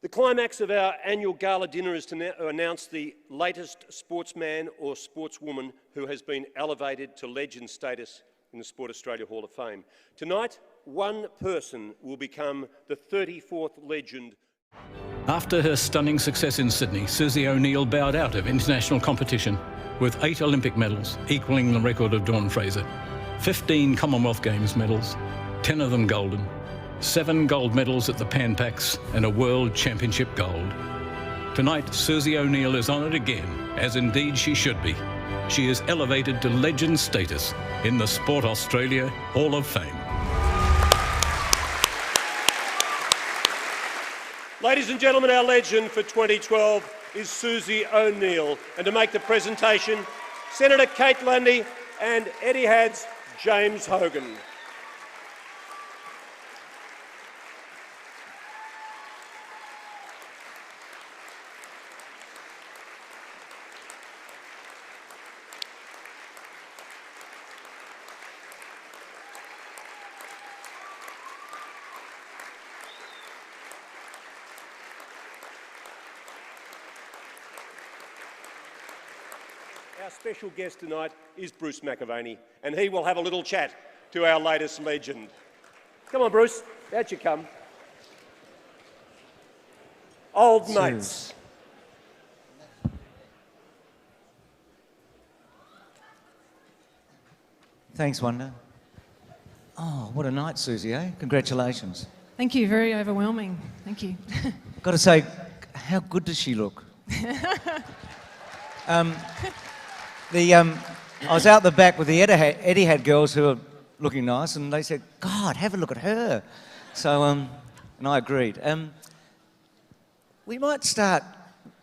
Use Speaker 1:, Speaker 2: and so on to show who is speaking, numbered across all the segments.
Speaker 1: The climax of our annual gala dinner is to announce the latest sportsman or sportswoman who has been elevated to legend status in the Sport Australia Hall of Fame. Tonight, one person will become the 34th legend.
Speaker 2: After her stunning success in Sydney, Susie O'Neill bowed out of international competition with 8 Olympic medals, equalling the record of Dawn Fraser. 15 Commonwealth Games medals, 10 of them golden. 7 gold medals at the Pan Pacs and a World Championship gold. Tonight, Susie O'Neill is honoured again, as indeed she should be. She is elevated to legend status in the Sport Australia Hall of Fame.
Speaker 1: Ladies and gentlemen, our legend for 2012 is Susie O'Neill. And to make the presentation, Senator Kate Lundy and Etihad's James Hogan. Our special guest tonight is Bruce McAvaney, and he will have a little chat to our latest legend. Come on, Bruce, out you come. Old mates.
Speaker 3: Thanks, Wanda. Oh, what a night, Susie, eh? Congratulations.
Speaker 4: Thank you, very overwhelming. Thank you.
Speaker 3: Got to say, how good does she look? I was out the back with the Etihad girls who were looking nice, and they said, God, have a look at her. So, and I agreed. We might start,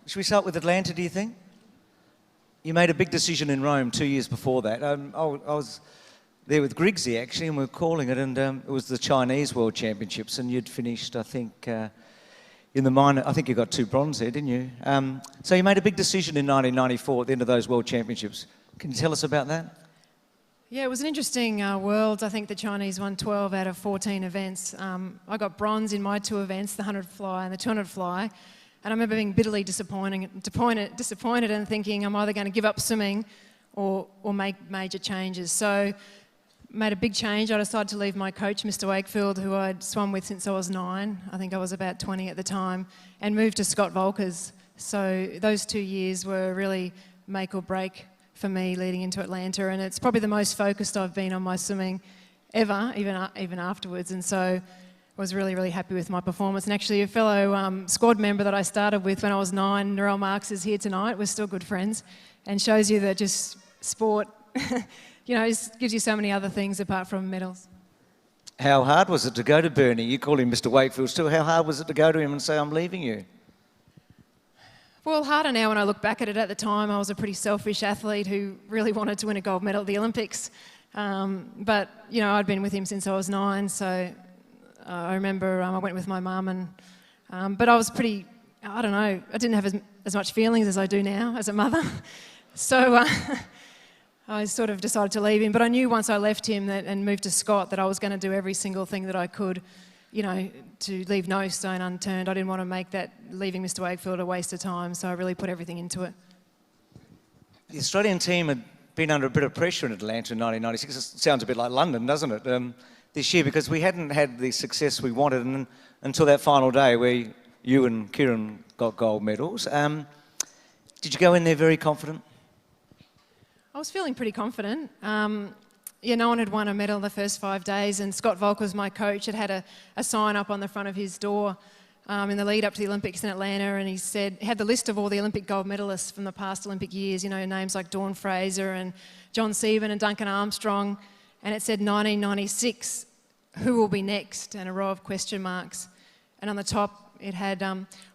Speaker 3: should we start with Atlanta, do you think? You made a big decision in Rome 2 years before that. I was there with Griggsy, actually, and we were calling it, and it was the Chinese World Championships, and you'd finished, I think, in the minor, I think you got 2 bronze there, didn't you? So you made a big decision in 1994 at the end of those World Championships. Can you tell us about that?
Speaker 4: Yeah, it was an interesting Worlds. I think the Chinese won 12 out of 14 events. I got bronze in my 2 events, the 100 fly and the 200 fly. And I remember being bitterly disappointed and thinking I'm either going to give up swimming or make major changes. So made a big change. I decided to leave my coach, Mr. Wakefield, who I'd swum with since I was 9. I think I was about 20 at the time, and moved to Scott Volkers. So those 2 years were really make or break for me leading into Atlanta, and it's probably the most focused I've been on my swimming ever, even afterwards. And so I was really, really happy with my performance. And actually a fellow squad member that I started with when I was 9, Narelle Marks, is here tonight. We're still good friends, and shows you that just sport you know, it gives you so many other things apart from medals.
Speaker 3: How hard was it to go to Bernie? You call him Mr. Wakefield still. How hard was it to go to him and say, I'm leaving you?
Speaker 4: Well, harder now when I look back at it. At the time, I was a pretty selfish athlete who really wanted to win a gold medal at the Olympics. But, you know, I'd been with him since I was 9, so I remember I went with my mum, and but I was pretty, I don't know, I didn't have as much feelings as I do now as a mother. So I sort of decided to leave him, but I knew once I left him and moved to Scott that I was going to do every single thing that I could, you know, to leave no stone unturned. I didn't want to make that leaving Mr. Wakefield a waste of time, so I really put everything into it.
Speaker 3: The Australian team had been under a bit of pressure in Atlanta in 1996. It sounds a bit like London, doesn't it, this year, because we hadn't had the success we wanted until that final day where you and Kieran got gold medals. Did you go in there very confident?
Speaker 4: I was feeling pretty confident. Yeah, no one had won a medal the first 5 days, and Scott Volk was my coach. Had a sign up on the front of his door in the lead up to the Olympics in Atlanta, and he had the list of all the Olympic gold medalists from the past Olympic years, you know, names like Dawn Fraser and John Seaborn and Duncan Armstrong, and it said 1996, who will be next, and a row of question marks. And on the top it had,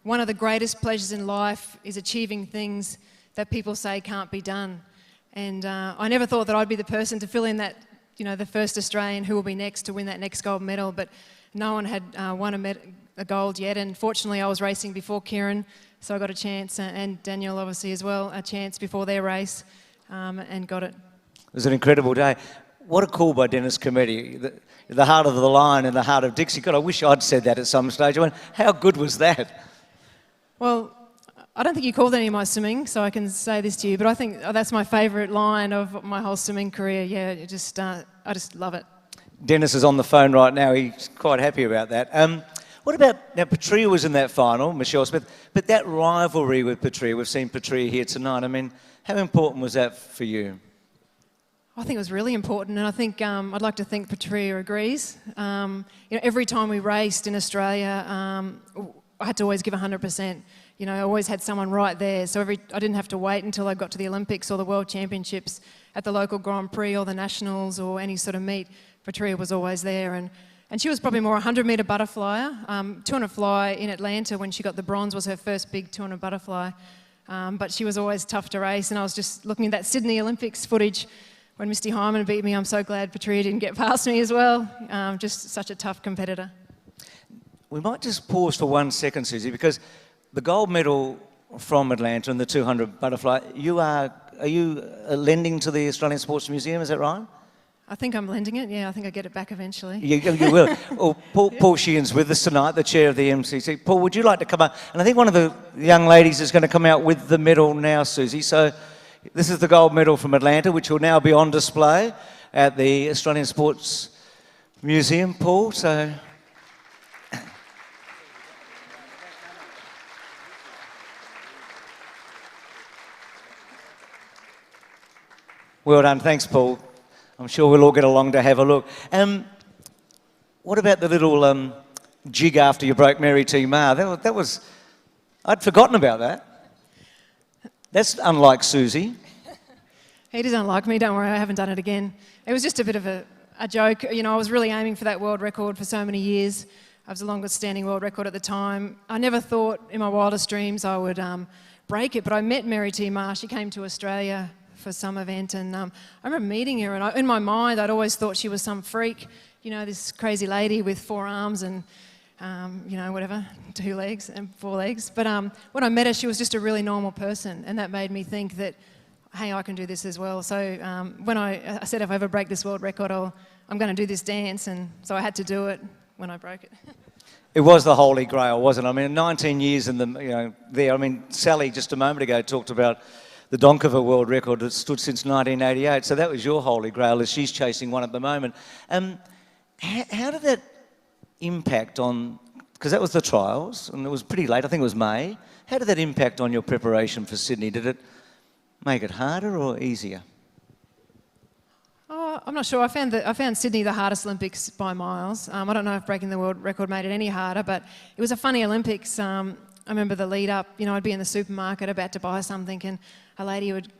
Speaker 4: one of the greatest pleasures in life is achieving things that people say can't be done. And I never thought that I'd be the person to fill in that, you know, the first Australian who will be next to win that next gold medal, but no one had won a gold yet, and fortunately I was racing before Kieran, so I got a chance, and Daniel obviously as well, a chance before their race, and got it.
Speaker 3: It was an incredible day. What a call by Dennis Cometti. The heart of the lion and the heart of Dixie. God, I wish I'd said that at some stage. I mean, how good was that?
Speaker 4: Well, I don't think you called any of my swimming, so I can say this to you, but I think that's my favourite line of my whole swimming career. Yeah, I just love it.
Speaker 3: Dennis is on the phone right now. He's quite happy about that. What about, now Petria was in that final, Michelle Smith, but that rivalry with Petria, we've seen Petria here tonight. I mean, how important was that for you?
Speaker 4: I think it was really important, and I think I'd like to think Petria agrees. Every time we raced in Australia, I had to always give 100%. I always had someone right there, so I didn't have to wait until I got to the Olympics or the World Championships at the local Grand Prix or the Nationals or any sort of meet. Petria was always there, and she was probably more a 100-metre butterflyer. 200 fly in Atlanta when she got the bronze was her first big 200 butterfly, but she was always tough to race, and I was just looking at that Sydney Olympics footage when Misty Hyman beat me. I'm so glad Petria didn't get past me as well. Just such a tough competitor.
Speaker 3: We might just pause for 1 second, Susie, because the gold medal from Atlanta in the 200 butterfly, are you lending to the Australian Sports Museum, is that right?
Speaker 4: I think I'm lending it, yeah. I think I get it back eventually.
Speaker 3: You will. Well, Paul Sheehan's with us tonight, the chair of the MCC. Paul, would you like to come up? And I think one of the young ladies is going to come out with the medal now, Susie. So this is the gold medal from Atlanta, which will now be on display at the Australian Sports Museum, Paul. So well done. Thanks, Paul. I'm sure we'll all get along to have a look. What about the little jig after you broke Mary T. Maher? That was... I'd forgotten about that. That's unlike Susie.
Speaker 4: He doesn't like me, don't worry, I haven't done it again. It was just a bit of a joke. I was really aiming for that world record for so many years. I was the longest standing world record at the time. I never thought in my wildest dreams I would break it, but I met Mary T. Maher. She came to Australia for some event, and I remember meeting her, and in my mind I'd always thought she was some freak, this crazy lady with 4 arms and whatever, 2 legs and 4 legs. But when I met her, she was just a really normal person, and that made me think that, hey, I can do this as well. So when I said if I ever break this world record, I'm going to do this dance, and so I had to do it when I broke it.
Speaker 3: It was the Holy Grail, wasn't it? I mean, 19 years in there. I mean, Sally just a moment ago talked about the Donkova world record that stood since 1988. So that was your Holy Grail, as she's chasing one at the moment. How did that impact on, because that was the trials, and it was pretty late, I think it was May. How did that impact on your preparation for Sydney? Did it make it harder or easier?
Speaker 4: Oh, I'm not sure. I found Sydney the hardest Olympics by miles. I don't know if breaking the world record made it any harder, but it was a funny Olympics. I remember the lead up, I'd be in the supermarket about to buy something, and a lady would,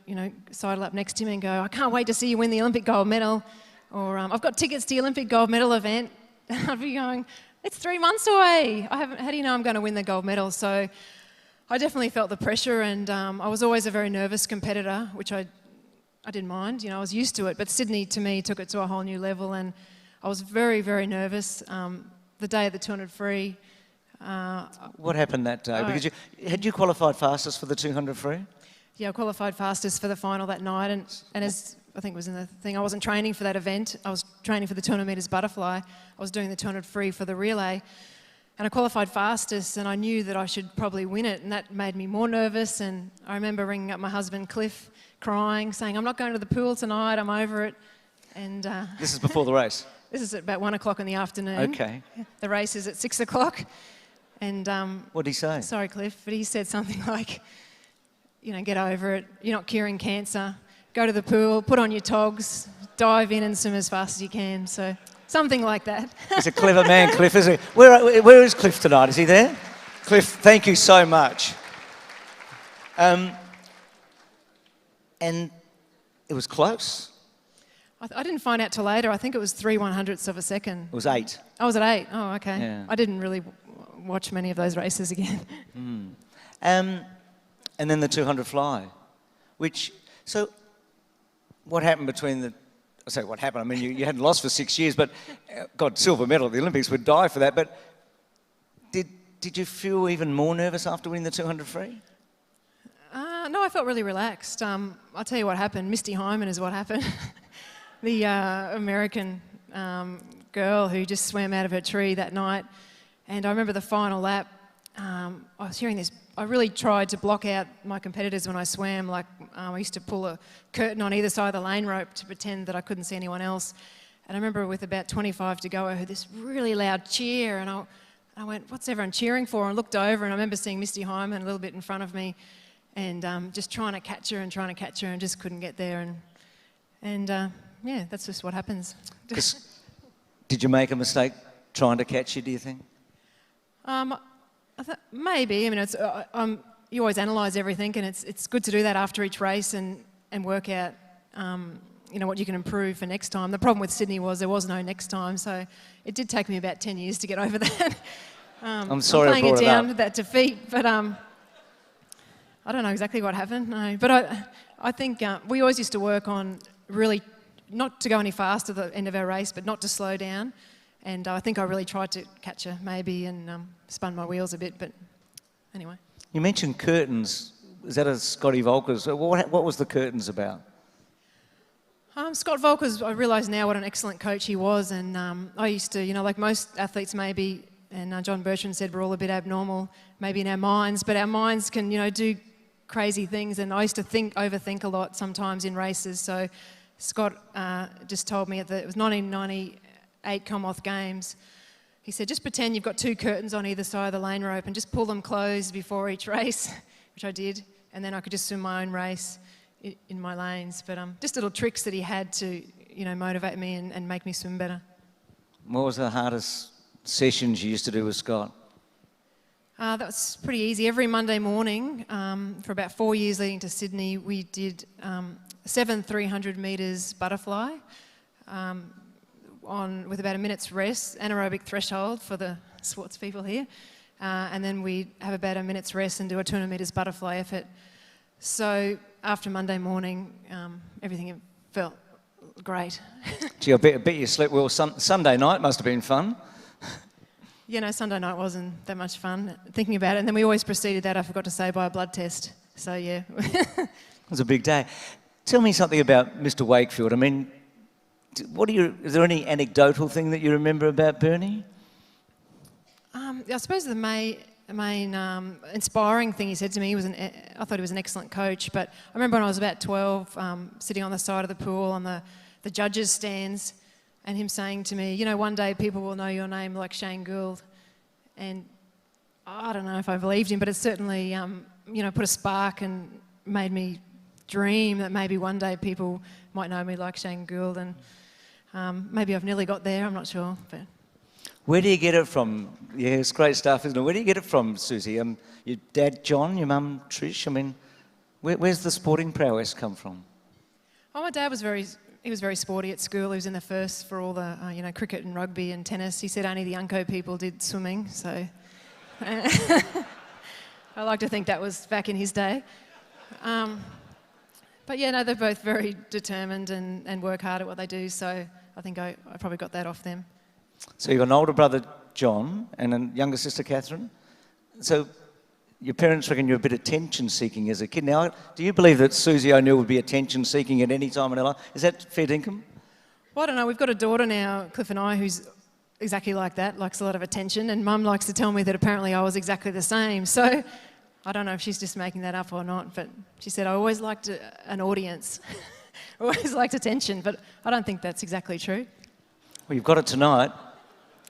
Speaker 4: sidle up next to me and go, I can't wait to see you win the Olympic gold medal. Or I've got tickets to the Olympic gold medal event. And I'd be going, it's 3 months away. How do you know I'm going to win the gold medal? So I definitely felt the pressure, and I was always a very nervous competitor, which I didn't mind. I was used to it. But Sydney, to me, took it to a whole new level, and I was very, very nervous. The day of the 200 free.
Speaker 3: What happened that day? Because had you qualified fastest for the 200 free?
Speaker 4: Yeah, I qualified fastest for the final that night, and as I think it was in the thing, I wasn't training for that event. I was training for the 200 metres butterfly. I was doing the 200 free for the relay, and I qualified fastest, and I knew that I should probably win it, and that made me more nervous. And I remember ringing up my husband, Cliff, crying, saying, I'm not going to the pool tonight, I'm over it. And
Speaker 3: this is before the race?
Speaker 4: This is at about 1 o'clock in the afternoon.
Speaker 3: Okay.
Speaker 4: The race is at 6 o'clock. And
Speaker 3: what did he say?
Speaker 4: Sorry, Cliff, but he said something like, get over it. You're not curing cancer. Go to the pool, put on your togs, dive in and swim as fast as you can. So something like that.
Speaker 3: He's a clever man, Cliff, isn't he? Where is Cliff tonight? Is he there? Cliff, thank you so much. And it was close.
Speaker 4: I didn't find out till later. I think it was 3/100ths of a second.
Speaker 3: It was 8.
Speaker 4: Oh, was it 8? Oh, okay.
Speaker 3: Yeah.
Speaker 4: I didn't really watch many of those races again.
Speaker 3: And then the 200 fly, so what happened between the, I say what happened, I mean, you hadn't lost for 6 years, but God, silver medal at the Olympics, would die for that, but did you feel even more nervous after winning the 200 free?
Speaker 4: No, I felt really relaxed. I'll tell you what happened. Misty Hyman is what happened. The American girl who just swam out of her tree that night. And I remember the final lap, I was hearing this. I really tried to block out my competitors when I swam. Like I used to pull a curtain on either side of the lane rope to pretend that I couldn't see anyone else. And I remember with about 25 to go, I heard this really loud cheer, and I went, "What's everyone cheering for?" And I looked over, and I remember seeing Misty Hyman a little bit in front of me, and just trying to catch her and just couldn't get there. And yeah, that's just what happens.
Speaker 3: Did you make a mistake trying to catch you, do you think?
Speaker 4: Maybe. I mean, you always analyse everything, and it's good to do that after each race and work out, what you can improve for next time. The problem with Sydney was there was no next time, so it did take me about 10 years to get over that.
Speaker 3: I'm sorry
Speaker 4: I'm playing
Speaker 3: I brought
Speaker 4: it down
Speaker 3: it
Speaker 4: to
Speaker 3: up.
Speaker 4: that defeat, but I don't know exactly what happened. No, but I think we always used to work on really not to go any faster at the end of our race, but not to slow down. And I think I really tried to catch her maybe and spun my wheels a bit, but anyway.
Speaker 3: You mentioned curtains. Is that a Scotty Volkers? What was the curtains about?
Speaker 4: Scott Volkers, I realise now what an excellent coach he was, and I used to, like most athletes maybe, and John Bertrand said we're all a bit abnormal maybe in our minds, but our minds can, do crazy things, and I used to overthink a lot sometimes in races. So Scott just told me it was 1998 Commonwealth Games. He said, just pretend you've got two curtains on either side of the lane rope and just pull them closed before each race, which I did, and then I could just swim my own race in my lanes. But just little tricks that he had to, motivate me and make me swim better.
Speaker 3: What was the hardest sessions you used to do with Scott?
Speaker 4: That was pretty easy. Every Monday morning, for about 4 years leading to Sydney, we did 7 300 metres butterfly with about a minute's rest, anaerobic threshold for the sports people here. And then we'd have about a minute's rest and do a 200 metres butterfly effort. So after Monday morning, everything felt great.
Speaker 3: Gee, I bet you slept well. Sunday night must have been fun.
Speaker 4: Sunday night wasn't that much fun thinking about it. And then we always preceded that, I forgot to say, by a blood test. So, yeah.
Speaker 3: It was a big day. Tell me something about Mr. Wakefield. I mean, is there any anecdotal thing that you remember about Bernie?
Speaker 4: I suppose the main inspiring thing he said to me, I thought he was an excellent coach, but I remember when I was about 12, sitting on the side of the pool on the judges' stands, and him saying to me, one day people will know your name like Shane Gould. And I don't know if I believed him, but it certainly, put a spark and made me dream that maybe one day people might know me like Shane Gould. And maybe I've nearly got there, I'm not sure. But
Speaker 3: where do you get it from? Yeah, it's great stuff, isn't it? Where do you get it from, Susie? Your dad, John, your mum, Trish? I mean, where's the sporting prowess come from?
Speaker 4: Oh, my dad was very sporty at school. He was in the first for all the, cricket and rugby and tennis. He said only the Unco people did swimming, so I like to think that was back in his day. But yeah, no, they're both very determined and work hard at what they do, so I think I probably got that off them.
Speaker 3: So you've got an older brother, John, and a younger sister, Catherine. So your parents reckon you're a bit attention-seeking as a kid. Now, do you believe that Susie O'Neill would be attention-seeking at any time in her life? Is that fair dinkum?
Speaker 4: Well, I don't know. We've got a daughter now, Cliff and I, who's exactly like that, likes a lot of attention, and Mum likes to tell me that apparently I was exactly the same. So I don't know if she's just making that up or not, but she said I always liked an audience. Always liked attention, but I don't think that's exactly true.
Speaker 3: Well, you've got it tonight.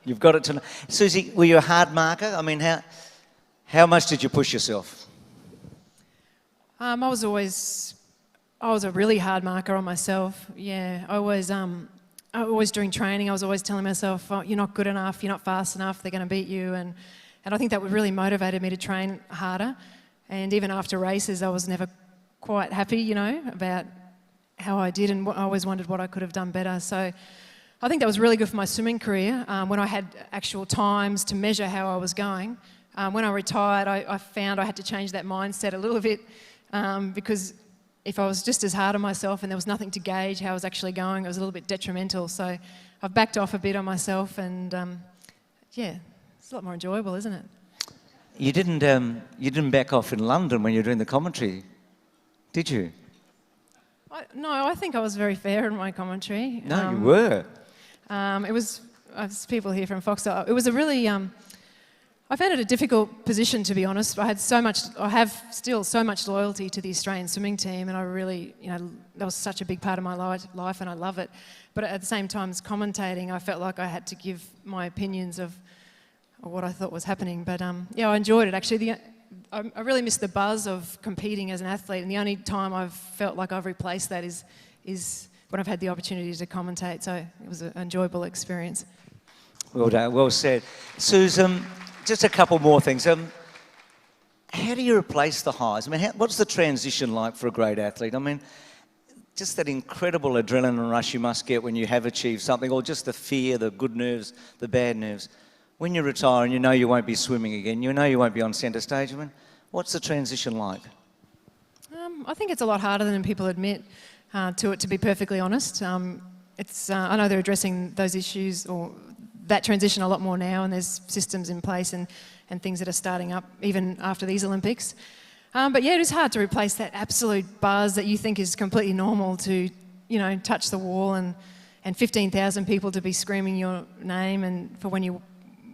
Speaker 3: You've got it tonight. Susie, were you a hard marker? I mean, how much did you push yourself?
Speaker 4: I was a really hard marker on myself. Yeah, I was during training, I was always telling myself, oh, you're not good enough, you're not fast enough, they're going to beat you. And I think that really motivated me to train harder. And even after races, I was never quite happy, about how I did, and I always wondered what I could have done better. So I think that was really good for my swimming career when I had actual times to measure how I was going. When I retired, I found I had to change that mindset a little bit because if I was just as hard on myself and there was nothing to gauge how I was actually going, it was a little bit detrimental. So I've backed off a bit on myself, and yeah, it's a lot more enjoyable, isn't it?
Speaker 3: You didn't back off in London when you were doing the commentary, did you?
Speaker 4: No, I think I was very fair in my commentary.
Speaker 3: No, you were.
Speaker 4: It was people here from Foxtel. It was a really I found it a difficult position, to be honest. I have still so much loyalty to the Australian swimming team, and I really, that was such a big part of my life, and I love it. But at the same time, as commentating, I felt like I had to give my opinions of what I thought was happening. But yeah, I enjoyed it actually. I really miss the buzz of competing as an athlete, and the only time I've felt like I've replaced that is when I've had the opportunity to commentate. So it was an enjoyable experience.
Speaker 3: Well done, well said. Susan, just a couple more things. How do you replace the highs? I mean, what's the transition like for a great athlete? I mean, just that incredible adrenaline rush you must get when you have achieved something, or just the fear, the good nerves, the bad nerves. When you retire and you know you won't be swimming again, you know you won't be on centre stage, I mean, what's the transition like?
Speaker 4: I think it's a lot harder than people admit to be perfectly honest. I know they're addressing those issues or that transition a lot more now, and there's systems in place and things that are starting up even after these Olympics. But yeah, it is hard to replace that absolute buzz that you think is completely normal to, touch the wall and 15,000 people to be screaming your name, and for when you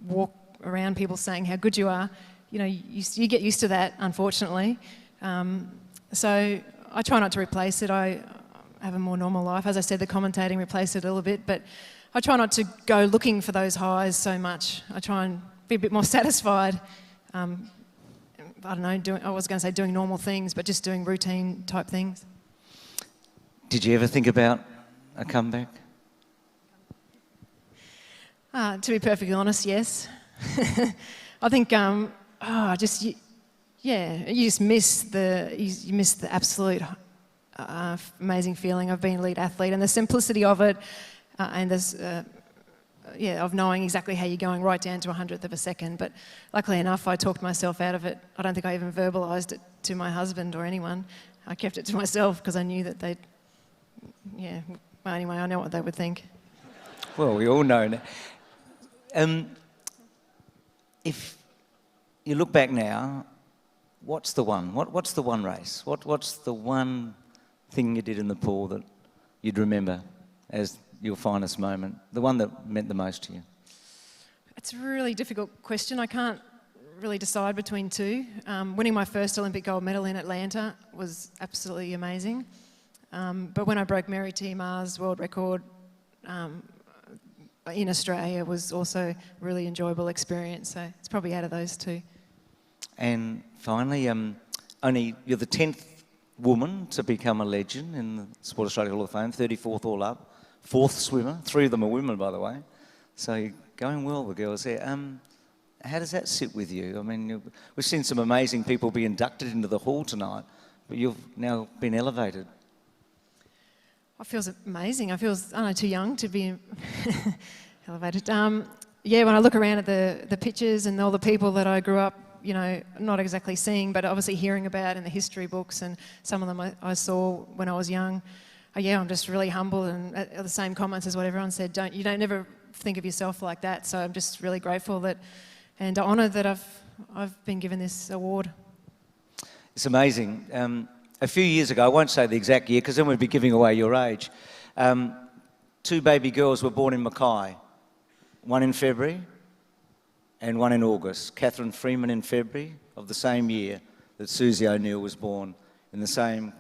Speaker 4: walk around people saying how good you are. You get used to that, unfortunately. So I try not to replace it. I have a more normal life. As I said, the commentating replaced it a little bit, but I try not to go looking for those highs so much. I try and be a bit more satisfied. I don't know, I was going to say doing normal things, but just doing routine type things.
Speaker 3: Did you ever think about a comeback?
Speaker 4: To be perfectly honest, yes. I think, you just miss the absolute amazing feeling of being an elite athlete and the simplicity of it, and of knowing exactly how you're going right down to 100th of a second. But luckily enough, I talked myself out of it. I don't think I even verbalised it to my husband or anyone. I kept it to myself because I knew that they'd, well, anyway, I know what they would think.
Speaker 3: Well, we all know now. If you look back now, what's the one? What's the one race? What's the one thing you did in the pool that you'd remember as your finest moment? The one that meant the most to you?
Speaker 4: It's a really difficult question. I can't really decide between two. Winning my first Olympic gold medal in Atlanta was absolutely amazing. But when I broke Mary T. Ma's world record in Australia was also a really enjoyable experience. So it's probably out of those two. And
Speaker 3: finally, you're the 10th woman to become a legend in the Sport Australia Hall of Fame, 34th all up, 4th swimmer. 3 of them are women, by the way. So you're going well, the girls there. How does that sit with you? I mean, we've seen some amazing people be inducted into the hall tonight, but you've now been elevated.
Speaker 4: It feels amazing. I feel, too young to be elevated. When I look around at the pictures and all the people that I grew up, not exactly seeing, but obviously hearing about in the history books, and some of them I saw when I was young. I'm just really humbled, and the same comments as what everyone said. You don't never think of yourself like that. So I'm just really grateful and honoured that I've been given this award.
Speaker 3: It's amazing. A few years ago, I won't say the exact year because then we'd be giving away your age, 2 baby girls were born in Mackay, one in February and one in August. Catherine Freeman in February of the same year that Susie O'Neill was born, in the same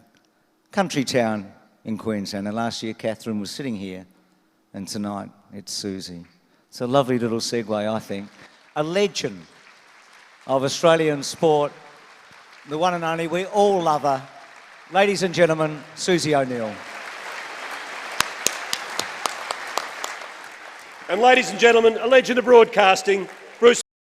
Speaker 3: country town in Queensland. And last year, Catherine was sitting here, and tonight it's Susie. It's a lovely little segue, I think. A legend of Australian sport, the one and only, we all love her. Ladies and gentlemen, Susie O'Neill.
Speaker 1: And ladies and gentlemen, a legend of broadcasting,